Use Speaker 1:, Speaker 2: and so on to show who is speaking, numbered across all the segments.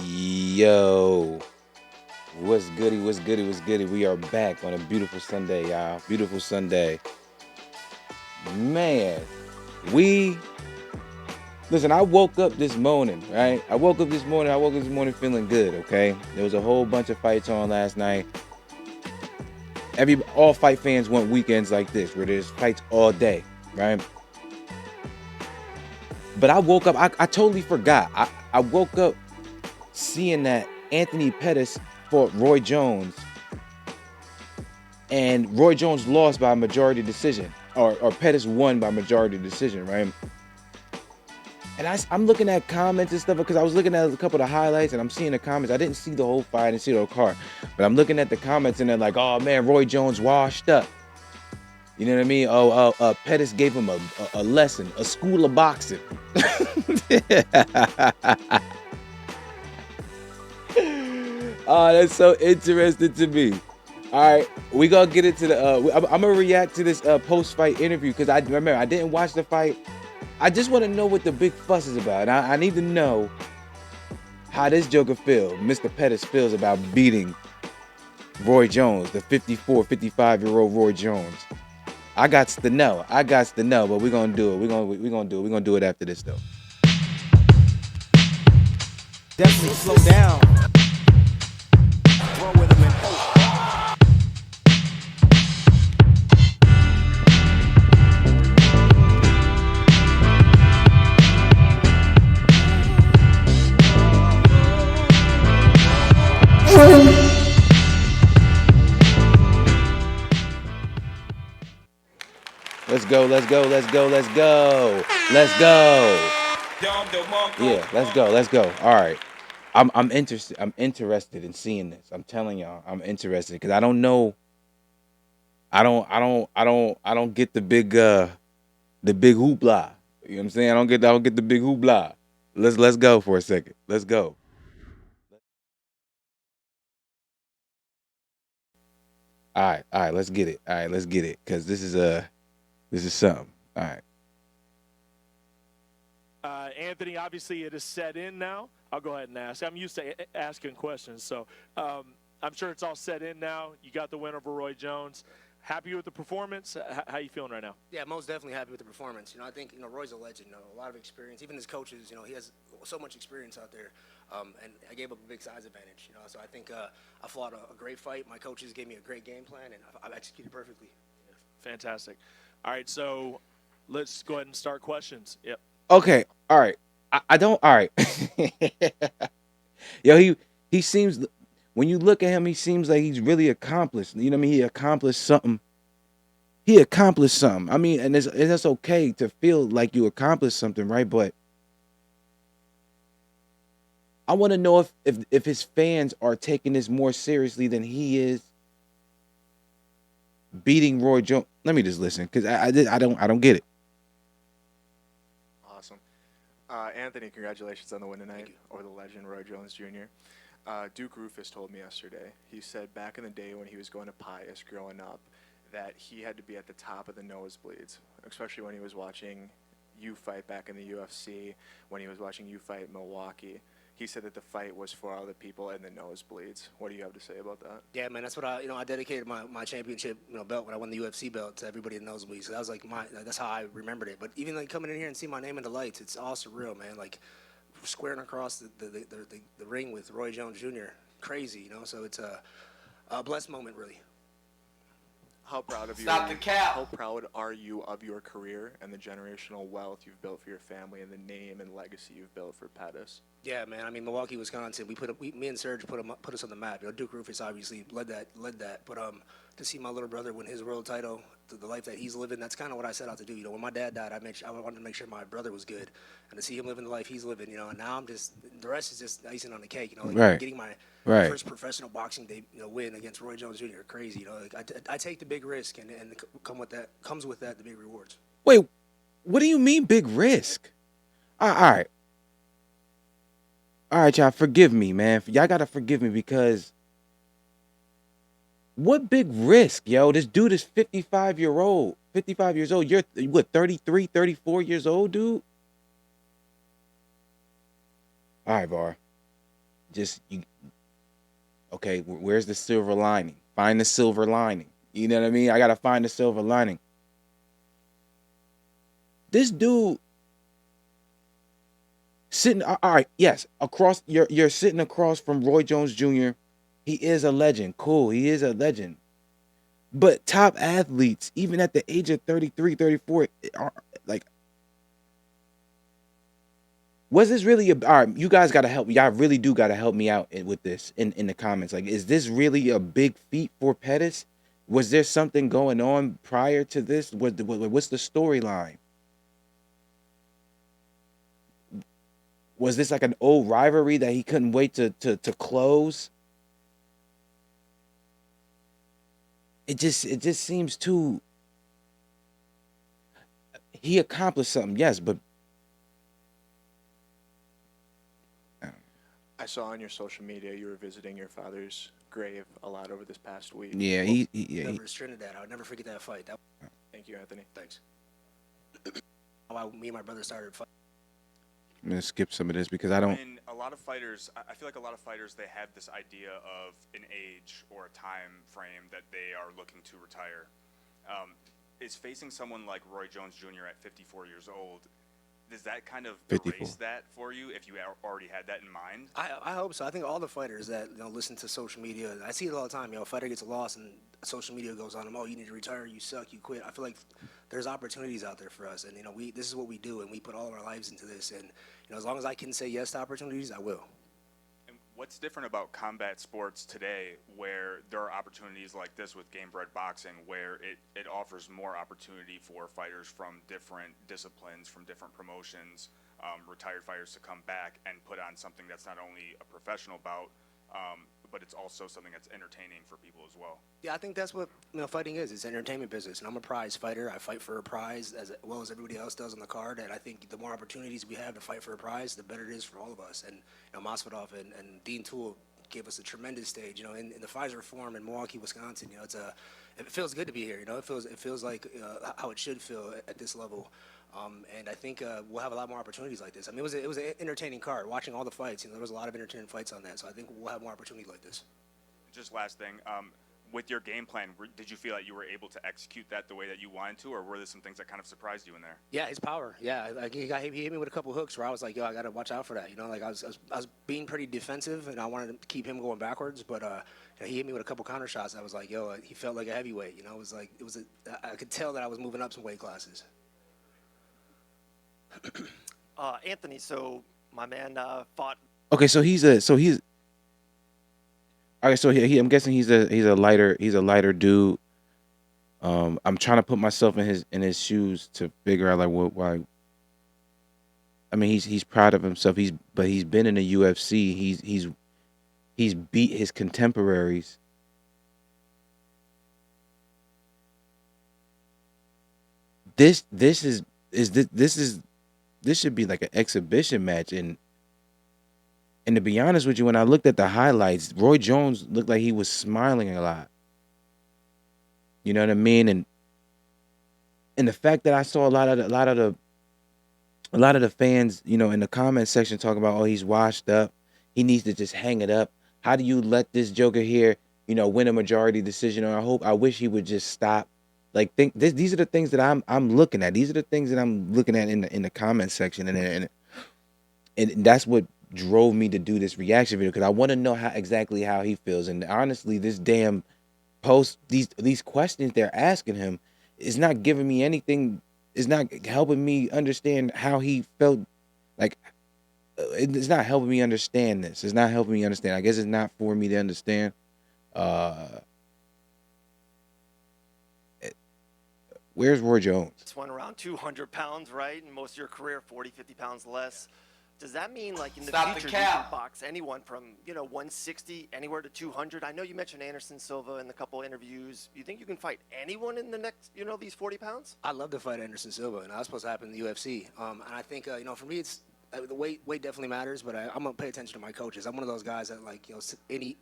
Speaker 1: Yo, what's goody? What's goody? What's goody? We are back on a beautiful Sunday, y'all. Beautiful Sunday. Man, we listen. I woke up this morning, right? I woke up this morning feeling good. Okay, there was a whole bunch of fights on last night. All fight fans want weekends like this, where there's fights all day, right? But I woke up. I totally forgot. I woke up seeing that Anthony Pettis fought Roy Jones. And Roy Jones lost by majority decision, or Pettis won by majority decision, right? And I'm looking at comments and stuff because I was looking at a couple of the highlights and I'm seeing the comments. I didn't see the whole fight, I didn't see the whole card, but I'm looking at the comments and they're like, "Oh man, Roy Jones washed up." You know what I mean? Pettis gave him a lesson, a school of boxing. Oh, that's so interesting to me. All right, we gonna get into the. I'm gonna react to this post-fight interview because I remember I didn't watch the fight. I just want to know what the big fuss is about. I need to know how this Joker Mr. Pettis feels about beating Roy Jones, the 54, 55-year-old Roy Jones. I got to know, but we're gonna do it. We're gonna do it after this though.
Speaker 2: Definitely slow down. Roll with him and
Speaker 1: Let's go. Yeah, let's go. All right. I'm interested. I'm interested in seeing this. I'm telling y'all, I'm interested because I don't know. I don't get the big hoopla. You know what I'm saying? I don't get the big hoopla. Let's go for a second. Let's go. All right, let's get it. All right, let's get it. Cause this is something. All right.
Speaker 3: Anthony, obviously it is set in now. I'll go ahead and ask. I'm used to asking questions, so I'm sure it's all set in now. You got the win over Roy Jones. Happy with the performance? How you feeling right now?
Speaker 2: yeah, most definitely happy with the performance. I think Roy's a legend. A lot of experience. Even his coaches, he has so much experience out there. And I gave up a big size advantage. So I think I fought a great fight. My coaches gave me a great game plan, and I've executed perfectly.
Speaker 3: Yeah, fantastic. All right, so let's go ahead and start questions. Yep.
Speaker 1: Okay. All right. I don't. All right. Yo, he seems. When you look at him, he seems like he's really accomplished. You know what I mean? He accomplished something. I mean, and it's okay to feel like you accomplished something, right? But I want to know if his fans are taking this more seriously than he is beating Roy Jones. Let me just listen, because I don't get it.
Speaker 4: Awesome. Anthony, congratulations on the win tonight over the legend Roy Jones Jr. Duke Rufus told me yesterday, he said back in the day when he was going to Pius growing up, that he had to be at the top of the nosebleeds, especially when he was watching you fight back in the UFC, when he was watching you fight Milwaukee. He said that the fight was for all the people in the nosebleeds. What do you have to say about that?
Speaker 2: Yeah, man, that's what I dedicated my championship belt when I won the UFC belt to everybody in nosebleeds. So that was like that's how I remembered it. But even like coming in here and seeing my name in the lights, it's all surreal, man. Like squaring across the ring with Roy Jones Jr. Crazy, So it's a blessed moment, really.
Speaker 4: How proud of you?
Speaker 5: Stop the cap.
Speaker 4: How proud are you of your career and the generational wealth you've built for your family and the name and legacy you've built for Pettis?
Speaker 2: Yeah, man. I mean, Milwaukee, Wisconsin. Me and Serge put us on the map. Duke Rufus obviously led that. But to see my little brother win his world title, the life that he's living, that's kind of what I set out to do. When my dad died, I wanted to make sure my brother was good, and to see him living the life he's living, and now the rest is just icing on the cake.
Speaker 1: Right.
Speaker 2: Getting my
Speaker 1: Right.
Speaker 2: first professional boxing day, win against Roy Jones Jr. Crazy. I take the big risk, and comes with that the big rewards.
Speaker 1: Wait, what do you mean big risk? All right. All right, y'all, forgive me, man. Y'all got to forgive me because what big risk, yo? This dude is 55 years old. You're, what, 33, 34 years old, dude? All right, Var. just you. Okay, where's the silver lining? Find the silver lining. You know what I mean? I gotta find the silver lining. This dude sitting. All right, yes, across. You're sitting across from Roy Jones Jr. He is a legend. Cool, he is a legend. But top athletes, even at the age of 33, 34, are like, was this really all right? You guys gotta help. Y'all really do gotta help me out with this in the comments. Like, is this really a big feat for Pettis? Was there something going on prior to this? What's the storyline? Was this like an old rivalry that he couldn't wait to close? It just seems too. He accomplished something, yes, but
Speaker 4: I saw on your social media you were visiting your father's grave a lot over this past week.
Speaker 1: yeah,
Speaker 2: Never is Trinidad. I'll never forget that fight.
Speaker 4: Thank you, Anthony.
Speaker 2: Thanks. How me and my brother started fighting.
Speaker 1: I'm gonna skip some of this because I don't.
Speaker 5: When a lot of fighters, I feel like a lot of fighters, they have this idea of an age or a time frame that they are looking to retire. Is facing someone like Roy Jones Jr. at 54 years old, does that kind of
Speaker 1: 54.
Speaker 5: erase that for you if you already had that in mind?
Speaker 2: I hope so. I think all the fighters that listen to social media, I see it all the time. A fighter gets a loss and social media goes on them. Oh, you need to retire. You suck. You quit. I feel like there's opportunities out there for us, and this is what we do, and we put all of our lives into this. And as long as I can say yes to opportunities, I will.
Speaker 5: And what's different about combat sports today, where there are opportunities like this with game-bred boxing, where it offers more opportunity for fighters from different disciplines, from different promotions, retired fighters to come back and put on something that's not only a professional bout, but it's also something that's entertaining for people as well.
Speaker 2: Yeah, I think that's what fighting is. It's an entertainment business, and I'm a prize fighter. I fight for a prize as well as everybody else does on the card. And I think the more opportunities we have to fight for a prize, the better it is for all of us. And Masvidal and Dean Toole gave us a tremendous stage. In the Pfizer Forum in Milwaukee, Wisconsin. It feels good to be here. It feels like how it should feel at this level. And I think we'll have a lot more opportunities like this. I mean, it was an entertaining card. Watching all the fights, there was a lot of entertaining fights on that. So I think we'll have more opportunities like this.
Speaker 5: Just last thing, with your game plan, did you feel like you were able to execute that the way that you wanted to, or were there some things that kind of surprised you in there?
Speaker 2: Yeah, his power. Yeah, like he hit me with a couple hooks where I was like, yo, I got to watch out for that. Like I was being pretty defensive, and I wanted to keep him going backwards, but he hit me with a couple counter shots. I was like, yo, he felt like a heavyweight. I could tell that I was moving up some weight classes.
Speaker 6: Anthony, so my man fought.
Speaker 1: Okay, so he's. All right, so I'm guessing he's a lighter dude. I'm trying to put myself in his shoes to figure out like why. I mean, he's proud of himself. He's been in the UFC. He's beat his contemporaries. This should be like an exhibition match. And to be honest with you, when I looked at the highlights, Roy Jones looked like he was smiling a lot. You know what I mean? And the fact that I saw a lot of the fans, in the comment section talking about, oh, he's washed up, he needs to just hang it up. How do you let this joker here, win a majority decision? Or I wish he would just stop. Like, these are the things that I'm looking at. These are the things that I'm looking at in the comment section, and that's what drove me to do this reaction video, because I want to know exactly how he feels. And honestly, this damn post, these questions they're asking him, is not giving me anything. It's not helping me understand how he felt. Like, it's not helping me understand this. It's not helping me understand. I guess it's not for me to understand. Where's Roy Jones?
Speaker 6: This one around 200 pounds, right? And most of your career, 40, 50 pounds less. Does that mean, like, in the future, you can box anyone from, 160 anywhere to 200? I know you mentioned Anderson Silva in a couple interviews. You think you can fight anyone in the next, these 40 pounds?
Speaker 2: I'd love to fight Anderson Silva, and that's supposed to happen in the UFC. And I think, for me, it's the weight definitely matters, but I'm gonna pay attention to my coaches. I'm one of those guys that, like,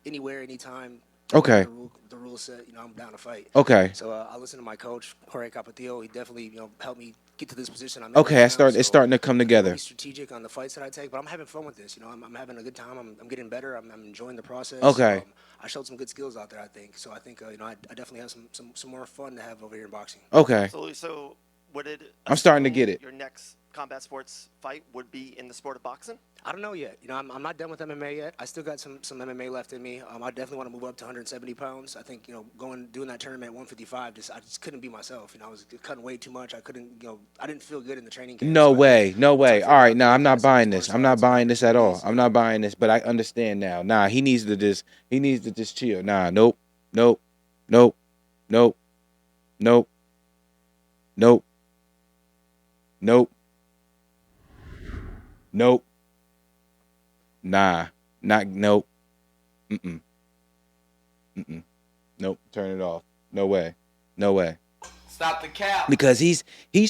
Speaker 2: anywhere, anytime.
Speaker 1: Okay.
Speaker 2: The rule set, I'm down to fight.
Speaker 1: Okay.
Speaker 2: So I listen to my coach, Jorge Capatillo. He definitely, helped me get to this position I'm in.
Speaker 1: Okay,
Speaker 2: right
Speaker 1: it's
Speaker 2: now,
Speaker 1: starting to come
Speaker 2: I'm
Speaker 1: together.
Speaker 2: Be strategic on the fights that I take, but I'm having fun with this. You know, I'm having a good time. I'm getting better. I'm enjoying the process.
Speaker 1: Okay.
Speaker 2: I showed some good skills out there, I think. So I think you know, I definitely have some more fun to have over here in boxing.
Speaker 1: Okay.
Speaker 6: Absolutely. So would it?
Speaker 1: I'm starting to
Speaker 6: assume
Speaker 1: get it.
Speaker 6: Your next combat sports fight would be in the sport of boxing?
Speaker 2: I don't know yet. You know, I'm not done with MMA yet. I still got some MMA left in me. I definitely want to move up to 170 pounds. I think, you know, doing that tournament at 155, I just couldn't be myself. You know, I was cutting way too much. I couldn't, you know, I didn't feel good in the training camp.
Speaker 1: No
Speaker 2: so
Speaker 1: way. No way. All right, now I'm not buying this. I'm not buying
Speaker 2: this
Speaker 1: this at all. I'm not buying this, but I understand now. Nah, he needs to just chill. Nah, nope. Nope. Nope. Nope. Nope. Nope. Nope. Nope. Nah. Nope. Mm-mm. Mm-mm. Nope. Turn it off. No way. No way.
Speaker 7: Stop the cap.
Speaker 1: Because he's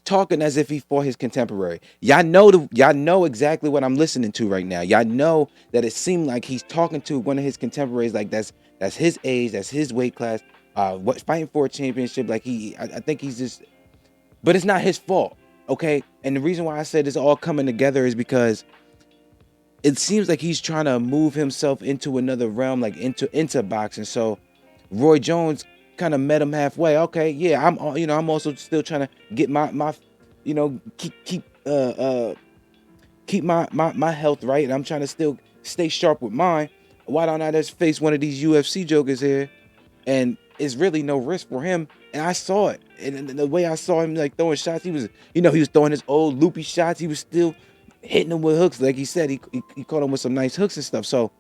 Speaker 1: talking as if he fought his contemporary. Y'all know exactly what I'm listening to right now. Y'all know that it seemed like he's talking to one of his contemporaries, like that's his age, that's his weight class, fighting for a championship. Like I think he's just, but it's not his fault, okay? And the reason why I said it's all coming together is because it seems like he's trying to move himself into another realm, like into boxing. So Roy Jones kind of met him halfway. Okay, yeah, I'm also still trying to get my keep my health right, and I'm trying to still stay sharp with mine. Why don't I just face one of these UFC jokers here? And it's really no risk for him. And I saw it. And the way I saw him like throwing shots, he was throwing his old loopy shots. He was still hitting them with hooks. Like he said, he caught him with some nice hooks and stuff. So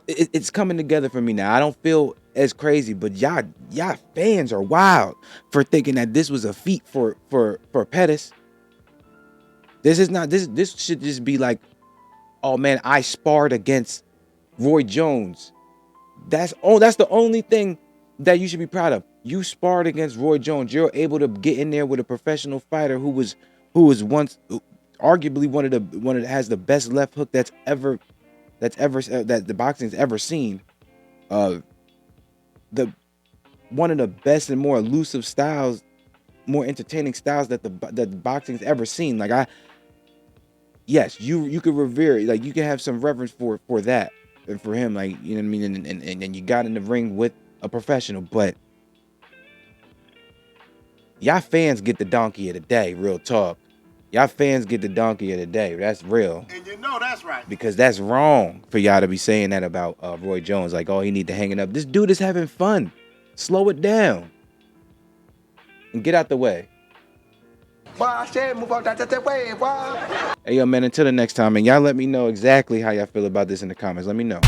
Speaker 1: it's coming together for me now. I don't feel as crazy, but y'all fans are wild for thinking that this was a feat for Pettis. This is not. This should just be like, oh man, I sparred against Roy Jones. That's the only thing that you should be proud of. You sparred against Roy Jones. You're able to get in there with a professional fighter who was once arguably one of the has the best left hook that the boxing's ever seen. One of the best and more elusive styles, more entertaining styles that the boxing's ever seen. Like yes, you could revere, like you can have some reverence for that and for him, like, you know what I mean, and then you got in the ring with a professional, but y'all fans get the donkey of the day, real talk. Y'all fans get the donkey of the day. That's real.
Speaker 7: And you know that's right.
Speaker 1: Because that's wrong for y'all to be saying that about Roy Jones. Like, oh, he need to hang it up. This dude is having fun. Slow it down. And get out the way.
Speaker 7: Boy, I said move out that way, boy.
Speaker 1: Hey, yo, man, until the next time, and y'all let me know exactly how y'all feel about this in the comments. Let me know.